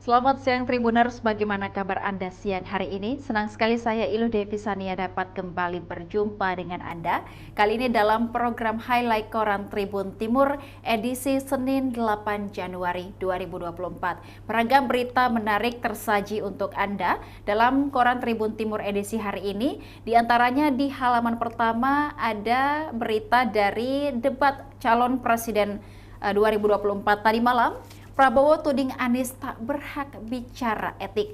Selamat siang Tribuners, bagaimana kabar Anda siang hari ini? Senang sekali saya Ilu Devi Sania dapat kembali berjumpa dengan Anda. Kali ini dalam program Highlight Koran Tribun Timur edisi Senin 8 Januari 2024. Beragam berita menarik tersaji untuk Anda dalam Koran Tribun Timur edisi hari ini. Di antaranya di halaman pertama ada berita dari debat calon presiden 2024 tadi malam. Prabowo tuding Anies tak berhak bicara etik.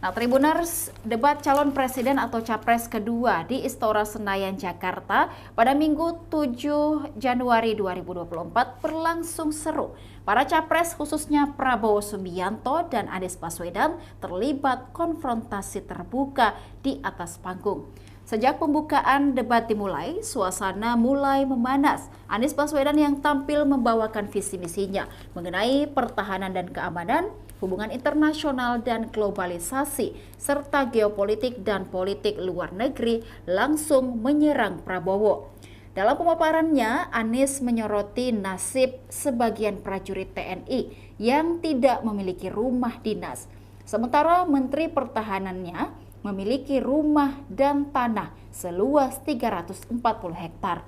Nah, Tribuners, debat calon presiden atau capres kedua di Istora Senayan, Jakarta pada Minggu 7 Januari 2024 berlangsung seru. Para capres khususnya Prabowo Subianto dan Anies Baswedan terlibat konfrontasi terbuka di atas panggung. Sejak pembukaan debat dimulai, suasana mulai memanas. Anies Baswedan yang tampil membawakan visi misinya mengenai pertahanan dan keamanan, hubungan internasional dan globalisasi, serta geopolitik dan politik luar negeri langsung menyerang Prabowo. Dalam pemaparannya, Anies menyoroti nasib sebagian prajurit TNI yang tidak memiliki rumah dinas. Sementara Menteri Pertahanannya memiliki rumah dan tanah seluas 340 hektar.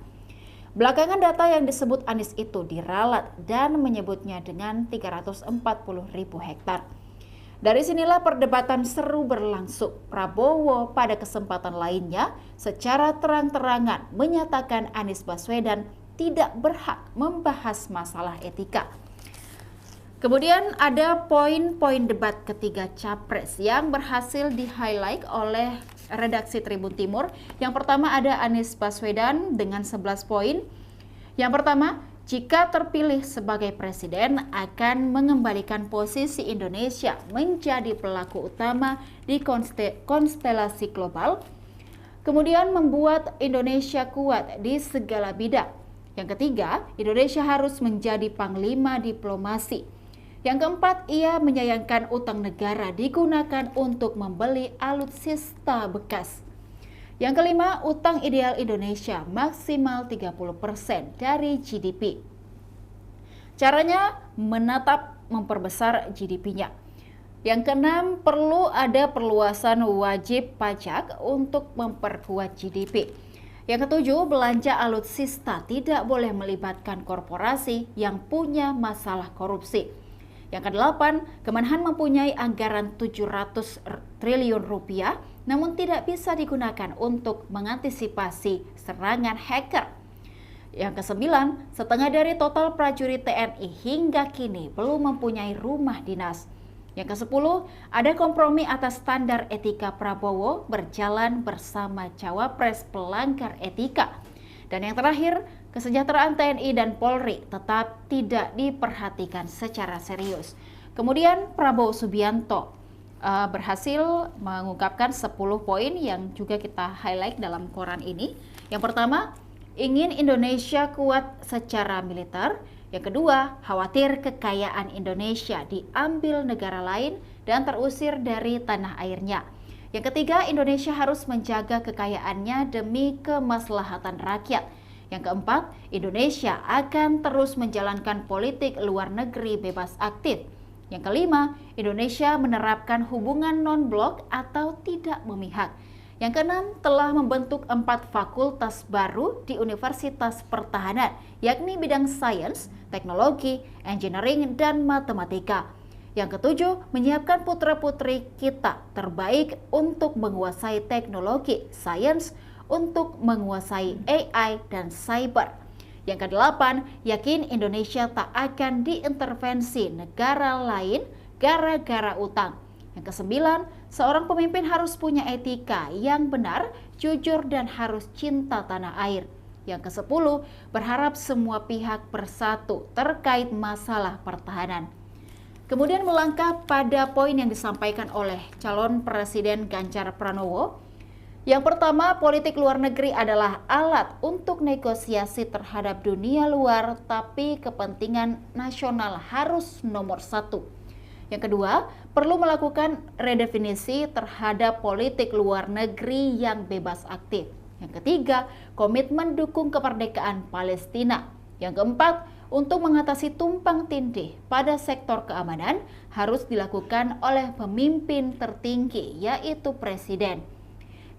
Belakangan data yang disebut Anies itu diralat dan menyebutnya dengan 340.000 hektar. Dari sinilah perdebatan seru berlangsung. Prabowo pada kesempatan lainnya secara terang-terangan menyatakan Anies Baswedan tidak berhak membahas masalah etika. Kemudian ada poin-poin debat ketiga capres yang berhasil di-highlight oleh redaksi Tribun Timur. Yang pertama ada Anies Baswedan dengan 11 poin. Yang pertama, jika terpilih sebagai presiden akan mengembalikan posisi Indonesia menjadi pelaku utama di konstelasi global. Kemudian membuat Indonesia kuat di segala bidang. Yang ketiga, Indonesia harus menjadi panglima diplomasi. Yang keempat, ia menyayangkan utang negara digunakan untuk membeli alutsista bekas. Yang kelima, utang ideal Indonesia maksimal 30% dari GDP. Caranya menatap memperbesar GDP-nya. Yang keenam, perlu ada perluasan wajib pajak untuk memperkuat GDP. Yang ketujuh, belanja alutsista tidak boleh melibatkan korporasi yang punya masalah korupsi. Yang kedelapan, Kemenhan mempunyai anggaran 700 triliun rupiah, namun tidak bisa digunakan untuk mengantisipasi serangan hacker. Yang kesembilan, setengah dari total prajurit TNI hingga kini belum mempunyai rumah dinas. Yang kesepuluh, ada kompromi atas standar etika Prabowo berjalan bersama cawapres pelanggar etika. Dan yang terakhir, kesejahteraan TNI dan Polri tetap tidak diperhatikan secara serius. Kemudian Prabowo Subianto berhasil mengungkapkan 10 poin yang juga kita highlight dalam koran ini. Yang pertama, ingin Indonesia kuat secara militer. Yang kedua, khawatir kekayaan Indonesia diambil negara lain dan terusir dari tanah airnya. Yang ketiga, Indonesia harus menjaga kekayaannya demi kemaslahatan rakyat. Yang keempat, Indonesia akan terus menjalankan politik luar negeri bebas aktif. Yang kelima, Indonesia menerapkan hubungan non-blok atau tidak memihak. Yang keenam, telah membentuk 4 fakultas baru di Universitas Pertahanan, yakni bidang sains, teknologi, engineering, dan matematika. Yang ketujuh, menyiapkan putra-putri kita terbaik untuk menguasai teknologi, sains, untuk menguasai AI dan cyber. Yang kedelapan, yakin Indonesia tak akan diintervensi negara lain gara-gara utang. Yang kesembilan, seorang pemimpin harus punya etika yang benar, jujur, dan harus cinta tanah air. Yang kesepuluh, berharap semua pihak bersatu terkait masalah pertahanan. Kemudian melangkah pada poin yang disampaikan oleh calon presiden Ganjar Pranowo. Yang pertama, politik luar negeri adalah alat untuk negosiasi terhadap dunia luar, tapi kepentingan nasional harus nomor satu. Yang kedua, perlu melakukan redefinisi terhadap politik luar negeri yang bebas aktif. Yang ketiga, komitmen dukung kemerdekaan Palestina. Yang keempat, untuk mengatasi tumpang tindih pada sektor keamanan harus dilakukan oleh pemimpin tertinggi, yaitu Presiden.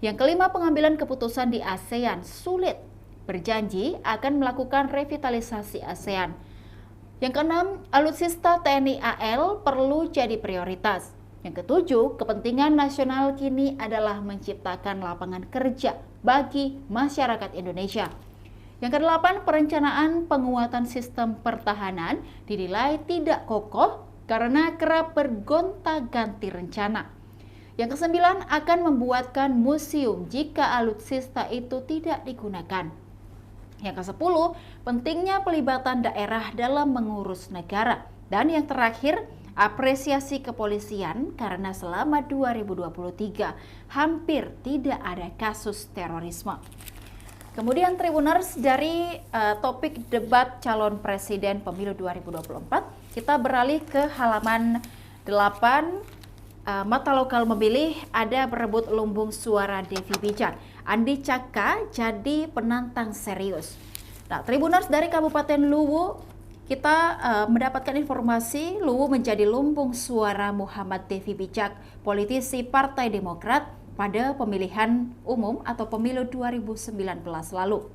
Yang kelima, pengambilan keputusan di ASEAN sulit, berjanji akan melakukan revitalisasi ASEAN. Yang keenam, alutsista TNI AL perlu jadi prioritas. Yang ketujuh, kepentingan nasional kini adalah menciptakan lapangan kerja bagi masyarakat Indonesia. Yang kedelapan, perencanaan penguatan sistem pertahanan dinilai tidak kokoh karena kerap bergonta-ganti rencana. Yang kesembilan, akan membuatkan museum jika alutsista itu tidak digunakan. Yang kesepuluh, pentingnya pelibatan daerah dalam mengurus negara. Dan yang terakhir, apresiasi kepolisian karena selama 2023 hampir tidak ada kasus terorisme. Kemudian Tribuners, dari topik debat calon presiden pemilu 2024, kita beralih ke halaman 8. Mata lokal memilih, ada berebut lumbung suara Devi Bijak. Andi Caka jadi penantang serius. Nah, Tribuners, dari Kabupaten Luwu, kita mendapatkan informasi Luwu menjadi lumbung suara Muhammad Devi Bijak, politisi Partai Demokrat, pada pemilihan umum atau pemilu 2019 lalu.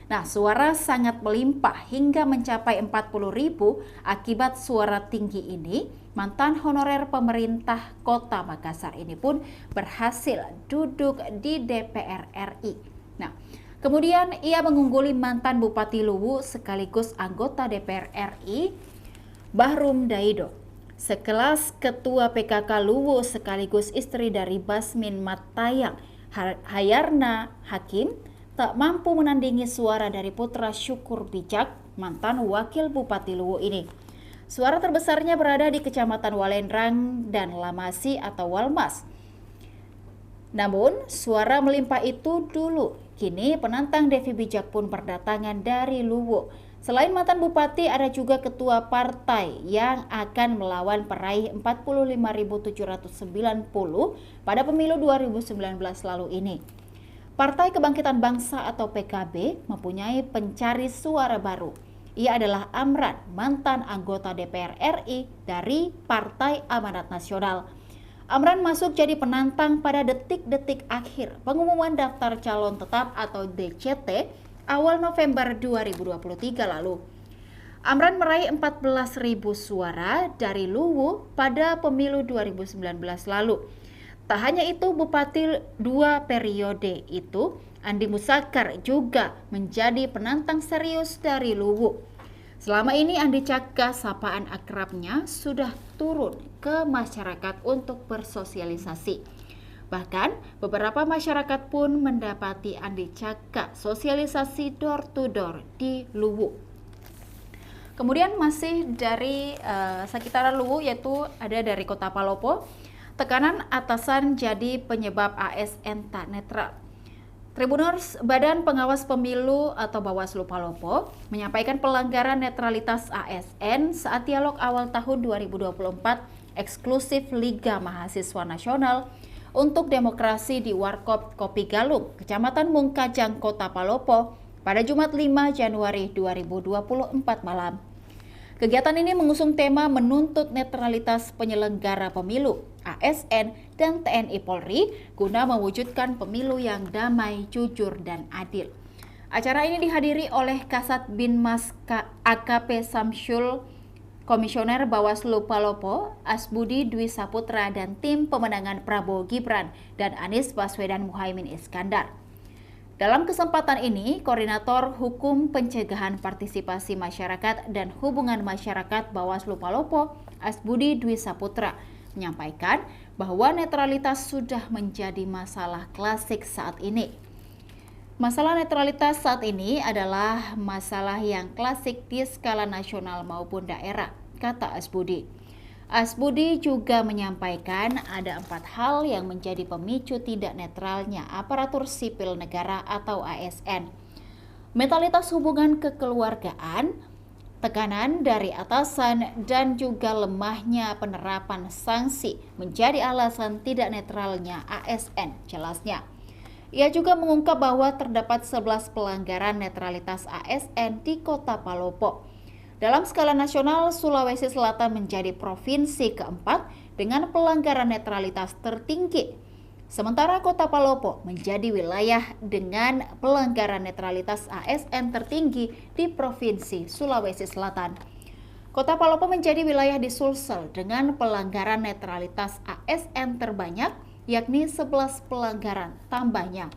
Nah, suara sangat melimpah hingga mencapai 40.000. Akibat suara tinggi ini, mantan honorer pemerintah Kota Makassar ini pun berhasil duduk di DPR RI. Nah, kemudian ia mengungguli mantan Bupati Luwu sekaligus anggota DPR RI, Bahrum Daido. Sekelas Ketua PKK Luwu sekaligus istri dari Basmin Matayang, Hayarna Hakim, tak mampu menandingi suara dari putra Syukur Bijak, mantan Wakil Bupati Luwu ini. Suara terbesarnya berada di Kecamatan Walendrang dan Lamasi atau Walmas. Namun, suara melimpah itu dulu. Kini penantang Devi Bijak pun berdatangan dari Luwu. Selain mantan bupati, ada juga ketua partai yang akan melawan peraih 45.790 pada pemilu 2019 lalu ini. Partai Kebangkitan Bangsa atau PKB mempunyai pencari suara baru. Ia adalah Amran, mantan anggota DPR RI dari Partai Amanat Nasional. Amran masuk jadi penantang pada detik-detik akhir pengumuman daftar calon tetap atau DCT awal November 2023 lalu. Amran meraih 14.000 suara dari Luwu pada pemilu 2019 lalu. Tak hanya itu, Bupati 2 periode itu, Andi Musakar, juga menjadi penantang serius dari Luwu. Selama ini Andi Caka, sapaan akrabnya, sudah turun ke masyarakat untuk bersosialisasi. Bahkan beberapa masyarakat pun mendapati Andi Caka sosialisasi door to door di Luwu. Kemudian masih dari sekitaran Luwu, yaitu ada dari Kota Palopo. Tekanan atasan jadi penyebab ASN tak netral. Tribuners, Badan Pengawas Pemilu atau Bawaslu Palopo menyampaikan pelanggaran netralitas ASN saat dialog awal tahun 2024 eksklusif Liga Mahasiswa Nasional untuk Demokrasi di Warkop Kopi Galung, Kecamatan Mungkajang, Kota Palopo pada Jumat 5 Januari 2024 malam. Kegiatan ini mengusung tema menuntut netralitas penyelenggara pemilu, ASN, dan TNI Polri guna mewujudkan pemilu yang damai, jujur, dan adil. Acara ini dihadiri oleh Kasat Binmas AKP Samsyul, Komisioner Bawaslu Palopo, Asbudi Dwi Saputra, dan tim pemenangan Prabowo Gibran dan Anies Baswedan Muhaimin Iskandar. Dalam kesempatan ini, Koordinator Hukum Pencegahan Partisipasi Masyarakat dan Hubungan Masyarakat Bawaslu Palopo, Asbudi Dwi Saputra, menyampaikan bahwa netralitas sudah menjadi masalah klasik saat ini. Masalah netralitas saat ini adalah masalah yang klasik di skala nasional maupun daerah, kata Asbudi. Asbudi juga menyampaikan ada 4 hal yang menjadi pemicu tidak netralnya aparatur sipil negara atau ASN. Mentalitas hubungan kekeluargaan, tekanan dari atasan, dan juga lemahnya penerapan sanksi menjadi alasan tidak netralnya ASN, jelasnya. Ia juga mengungkap bahwa terdapat 11 pelanggaran netralitas ASN di Kota Palopo. Dalam skala nasional, Sulawesi Selatan menjadi provinsi keempat dengan pelanggaran netralitas tertinggi. Sementara Kota Palopo menjadi wilayah dengan pelanggaran netralitas ASN tertinggi di Provinsi Sulawesi Selatan. Kota Palopo menjadi wilayah di Sulsel dengan pelanggaran netralitas ASN terbanyak, yakni 11 pelanggaran tambahnya.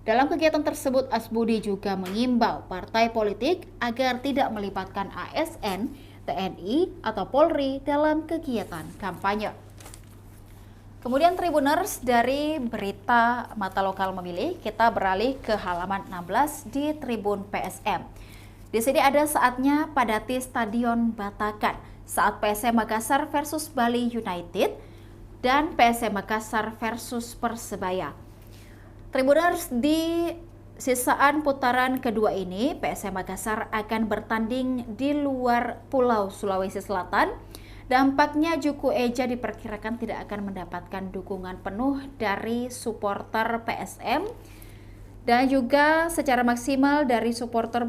Dalam kegiatan tersebut, Asbudi juga mengimbau partai politik agar tidak melibatkan ASN, TNI, atau Polri dalam kegiatan kampanye. Kemudian Tribuners, dari berita Mata Lokal Memilih, kita beralih ke halaman 16 di Tribun PSM. Di sini ada saatnya padati Stadion Batakan saat PSM Makassar versus Bali United dan PSM Makassar versus Persebaya. Tribuners, di sisaan putaran kedua ini, PSM Makassar akan bertanding di luar Pulau Sulawesi Selatan. Dampaknya Juku Eja diperkirakan tidak akan mendapatkan dukungan penuh dari supporter PSM dan juga secara maksimal dari supporter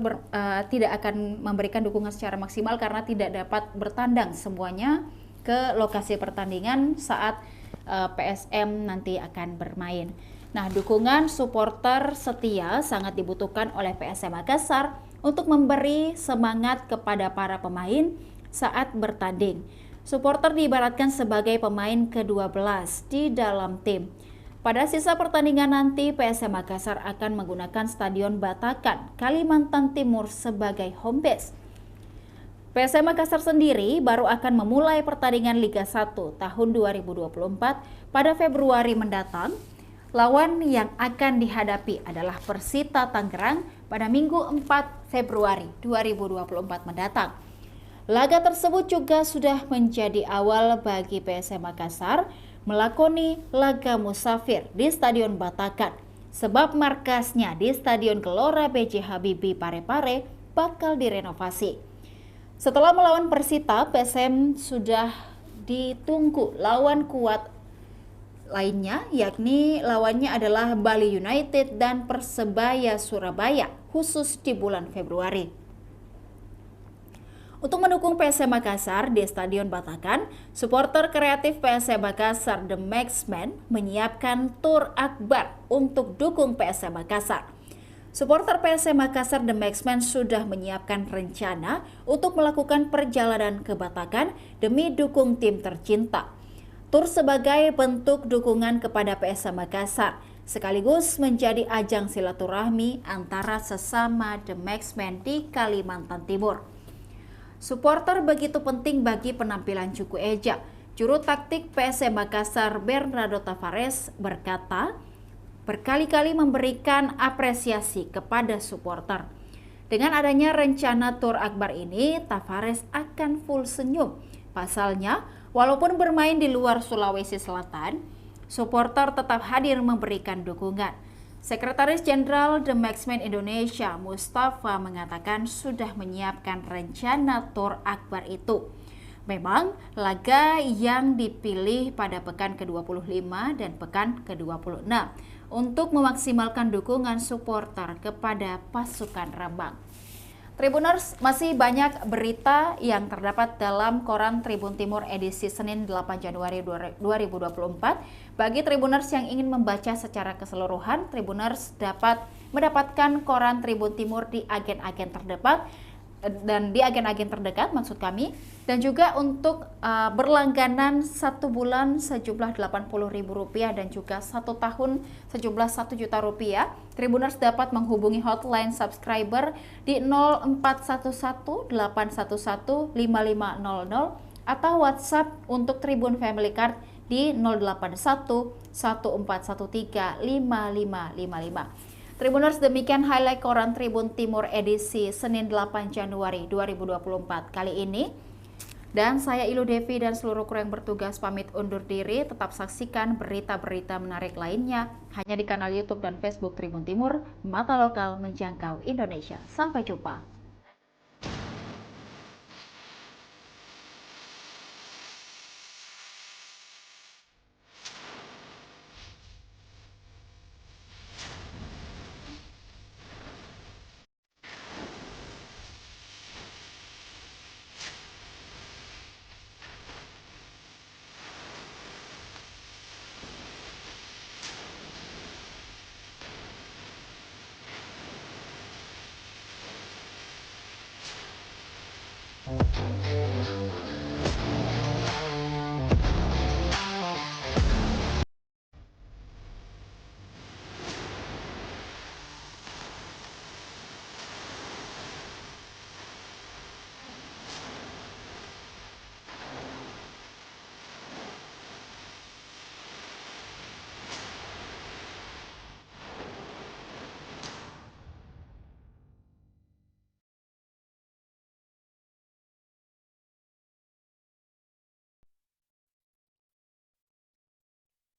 tidak akan memberikan dukungan secara maksimal karena tidak dapat bertandang semuanya ke lokasi pertandingan saat PSM nanti akan bermain. Nah, dukungan supporter setia sangat dibutuhkan oleh PSM Makassar untuk memberi semangat kepada para pemain saat bertanding. Supporter diibaratkan sebagai pemain ke-12 di dalam tim. Pada sisa pertandingan nanti, PSM Makassar akan menggunakan Stadion Batakan, Kalimantan Timur sebagai home base. PSM Makassar sendiri baru akan memulai pertandingan Liga 1 tahun 2024 pada Februari mendatang. Lawan yang akan dihadapi adalah Persita Tangerang pada Minggu 4 Februari 2024 mendatang. Laga tersebut juga sudah menjadi awal bagi PSM Makassar melakoni laga musafir di Stadion Batakan, sebab markasnya di Stadion Gelora B.J. Habibie Parepare bakal direnovasi. Setelah melawan Persita, PSM sudah ditunggu lawan kuat lainnya, yakni lawannya adalah Bali United dan Persebaya Surabaya, khusus di bulan Februari. Untuk mendukung PSM Makassar di Stadion Batakan, supporter kreatif PSM Makassar The Maxman menyiapkan tur akbar untuk dukung PSM Makassar. Supporter PSM Makassar The Maxman sudah menyiapkan rencana untuk melakukan perjalanan ke Batakan demi dukung tim tercinta. Tur sebagai bentuk dukungan kepada PSM Makassar, sekaligus menjadi ajang silaturahmi antara sesama The Maxman di Kalimantan Timur. Supporter begitu penting bagi penampilan Juku Eja. Juru taktik PSM Makassar Bernardo Tavares berkata, berkali-kali memberikan apresiasi kepada supporter. Dengan adanya rencana tur akbar ini, Tavares akan full senyum. Pasalnya, walaupun bermain di luar Sulawesi Selatan, supporter tetap hadir memberikan dukungan. Sekretaris Jenderal The Maxman Indonesia, Mustafa, mengatakan sudah menyiapkan rencana tur akbar itu. Memang, laga yang dipilih pada pekan ke-25 dan pekan ke-26 untuk memaksimalkan dukungan supporter kepada pasukan Rembang. Tribuners, masih banyak berita yang terdapat dalam koran Tribun Timur edisi Senin 8 Januari 2024. Bagi Tribuners yang ingin membaca secara keseluruhan, Tribuners dapat mendapatkan koran Tribun Timur di agen-agen terdekat dan di agen-agen terdekat maksud kami, dan juga untuk berlangganan 1 bulan sejumlah Rp80.000 dan juga 1 tahun sejumlah Rp1.000.000, Tribuners dapat menghubungi hotline subscriber di 0411-811-5500 atau WhatsApp untuk Tribun Family Card di 081-1413-5555. Tribuners, demikian highlight koran Tribun Timur edisi Senin 8 Januari 2024 kali ini. Dan saya Ilu Devi dan seluruh kru yang bertugas pamit undur diri. Tetap saksikan berita-berita menarik lainnya hanya di kanal YouTube dan Facebook Tribun Timur, Mata Lokal Menjangkau Indonesia. Sampai jumpa.